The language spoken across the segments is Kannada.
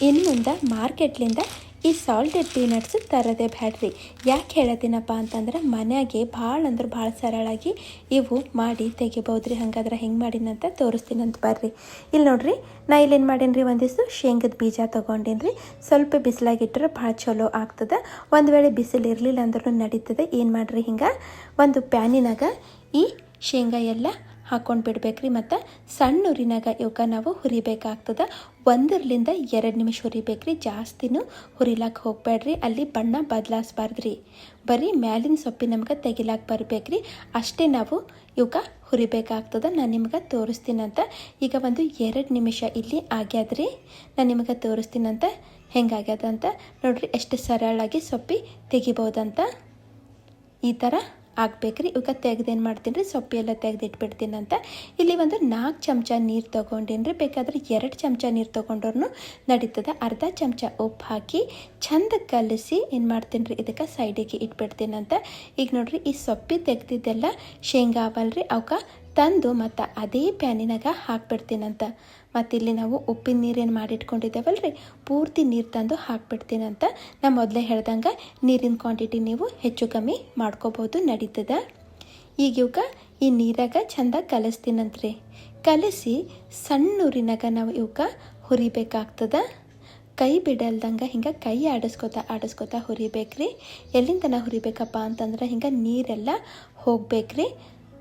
ಇನ್ನು ಮುಂದೆ ಮಾರ್ಕೆಟ್ಲಿಂದ ಈ ಸಾಲ್ಟೆಡ್ ಪೀನಟ್ಸ್ ತರದೇ ಬ್ಯಾಡ್ರಿ. ಯಾಕೆ ಹೇಳತ್ತೀನಪ್ಪ ಅಂತಂದ್ರೆ ಮನೆಯಾಗೆ ಭಾಳ ಅಂದ್ರೆ ಭಾಳ ಸರಳಾಗಿ ಇವು ಮಾಡಿ ತೆಗಿಬೋದ್ರಿ. ಹಂಗಾದ್ರೆ ಹೆಂಗೆ ಮಾಡಿನಂತ ತೋರಿಸ್ತೀನಂತ ಬರ್ರಿ. ಇಲ್ಲಿ ನೋಡ್ರಿ, ನಾ ಇಲ್ಲೇನು ಮಾಡೀನಿ ರೀ, ಒಂದಿಷ್ಟು ಶೇಂಗದ ಬೀಜ ತೊಗೊಂಡೀನಿ ರೀ. ಸ್ವಲ್ಪ ಬಿಸಿಲಾಗಿಟ್ಟರೆ ಭಾಳ ಚಲೋ ಆಗ್ತದೆ. ಒಂದು ವೇಳೆ ಬಿಸಿಲು ಇರಲಿಲ್ಲ ಅಂದ್ರೂ ನಡೀತದೆ. ಏನು ಮಾಡಿರಿ, ಹಿಂಗೆ ಒಂದು ಪ್ಯಾನಿನಾಗ ಈ ಶೇಂಗಾ ಎಲ್ಲ ಹಾಕ್ಕೊಂಡು ಬಿಡ್ಬೇಕ್ರಿ. ಮತ್ತು ಸಣ್ಣ ಉರಿನಾಗ ಇವಕ್ಕೆ ನಾವು ಹುರಿಬೇಕಾಗ್ತದೆ. 1-2 ನಿಮಿಷ ಹುರಿಬೇಕ್ರಿ, ಜಾಸ್ತಿನೂ ಹುರಿಲಾಕ ಹೋಗ್ಬೇಡ್ರಿ. ಅಲ್ಲಿ ಬಣ್ಣ ಬದಲಾಯಿಸ್ಬಾರ್ದ್ರಿ. ಬರೀ ಮ್ಯಾಲಿನ ಸೊಪ್ಪಿ ನಮ್ಗೆ ತೆಗಿಲಾಕ ಬರ್ಬೇಕ್ರಿ. ಅಷ್ಟೇ ನಾವು ಇವಕ್ಕೆ ಹುರಿಬೇಕಾಗ್ತದೆ. ನಾನು ನಿಮ್ಗೆ ತೋರಿಸ್ತೀನಂತ. ಈಗ 2 ನಿಮಿಷ ಇಲ್ಲಿ ಆಗ್ಯಾದ್ರಿ. ನಾನು ನಿಮ್ಗೆ ತೋರಿಸ್ತೀನಂತ ಹೆಂಗಾಗ್ಯದಂತ. ನೋಡ್ರಿ ಎಷ್ಟು ಸರಳಾಗಿ ಸೊಪ್ಪಿ ತೆಗಿಬೋದಂತ. ಈ ಥರ ಆಗ್ಬೇಕ್ರಿ. ಇವಾಗ ತೆಗ್ದೇನು ಮಾಡ್ತೀನಿ ರೀ, ಸೊಪ್ಪಿ ಎಲ್ಲ ತೆಗೆದಿಟ್ಬಿಡ್ತೀನಂತ. ಇಲ್ಲಿ 4 ಚಮಚ ನೀರು ತೊಗೊಂಡೀನಿ ರೀ. ಬೇಕಾದ್ರೆ 2 ಚಮಚ ನೀರು ತೊಗೊಂಡ್ರೂ ನಡೀತದೆ. ಅರ್ಧ ಚಮಚ ಉಪ್ಪು ಹಾಕಿ ಚಂದ ಕಲಸಿ ಏನು ಮಾಡ್ತೀನಿ ರೀ, ಇದಕ್ಕೆ ಸೈಡಿಗೆ ಇಟ್ಬಿಡ್ತೀನಂತ. ಈಗ ನೋಡ್ರಿ, ಈ ಸೊಪ್ಪಿ ತೆಗ್ದಿದ್ದೆಲ್ಲ ಶೇಂಗಾ ಅವಲ್ರಿ, ಅವಕ್ಕೆ ತಂದು ಮತ್ತು ಅದೇ ಪ್ಯಾನಿನಾಗ ಹಾಕ್ಬಿಡ್ತೀನಂತ. ಮತ್ತು ಇಲ್ಲಿ ನಾವು ಉಪ್ಪಿನ ನೀರೇನು ಮಾಡಿಟ್ಕೊಂಡಿದ್ದೇವಲ್ರಿ, ಪೂರ್ತಿ ನೀರು ತಂದು ಹಾಕ್ಬಿಡ್ತೀನಂತ. ನಾ ಮೊದಲೇ ಹೇಳ್ದಂಗೆ ನೀರಿನ ಕ್ವಾಂಟಿಟಿ ನೀವು ಹೆಚ್ಚು ಕಮ್ಮಿ ಮಾಡ್ಕೋಬೋದು, ನಡೀತದೆ. ಈಗ ಇವಕ್ಕೆ ಈ ನೀರಾಗ ಚಂದ ಕಲಿಸ್ತೀನಂತ್ರಿ. ಕಲಸಿ ಸಣ್ಣ ಉರಿನಾಗ ನಾವು ಇವಕ್ಕೆ ಹುರಿಬೇಕಾಗ್ತದೆ. ಕೈ ಬಿಡಲ್ದಂಗೆ ಹಿಂಗೆ ಕೈ ಆಡಿಸ್ಕೊತಾ ಹುರಿಬೇಕ್ರಿ. ಎಲ್ಲಿಂದ ನಾವು ಹುರಿಬೇಕಪ್ಪ ಅಂತಂದ್ರೆ ಹಿಂಗೆ ನೀರೆಲ್ಲ ಹೋಗ್ಬೇಕ್ರಿ.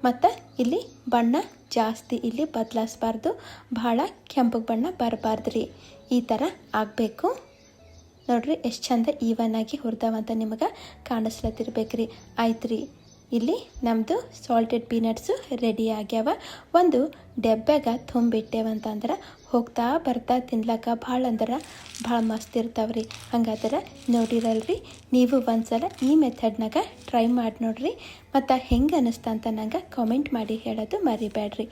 ಮತ್ತು ಇಲ್ಲಿ ಬಣ್ಣ ಜಾಸ್ತಿ ಇಲ್ಲಿ ಬದಲಾಯಿಸ್ಬಾರ್ದು, ಭಾಳ ಕೆಂಪಗೆ ಬಣ್ಣ ಬರಬಾರ್ದ್ರಿ. ಈ ಥರ ಆಗಬೇಕು. ನೋಡ್ರಿ ಎಷ್ಟು ಚಂದ ಈವನಾಗಿ ಹುರಿದವಂತ ನಿಮಗೆ ಕಾಣಿಸ್ಲತ್ತಿರ್ಬೇಕ್ರಿ. ಆಯ್ತು ರೀ, ಇಲ್ಲಿ ನಮ್ಮದು ಸಾಲ್ಟೆಡ್ ಪೀನಟ್ಸು ರೆಡಿ ಆಗ್ಯಾವ. ಒಂದು ಡಬ್ಬ್ಯಾಗ ತುಂಬಿಟ್ಟೇವಂತಂದ್ರೆ ಹೋಗ್ತಾ ಬರ್ತಾ ತಿನ್ಲಕ್ಕ ಭಾಳ ಅಂದ್ರೆ ಭಾಳ ಮಸ್ತ್ ಇರ್ತಾವ್ರಿ. ಹಂಗಾದ್ರೆ ನೋಡಿರಲ್ರಿ, ನೀವು ಒಂದ್ಸಲ ಈ ಮೆಥಡ್ನಾಗ ಟ್ರೈ ಮಾಡಿ ನೋಡ್ರಿ. ಮತ್ತು ಹೆಂಗೆ ಅನ್ನಿಸ್ತಾ ಅಂತ ನಂಗೆ ಕಾಮೆಂಟ್ ಮಾಡಿ ಹೇಳೋದು ಮರಿಬೇಡ್ರಿ.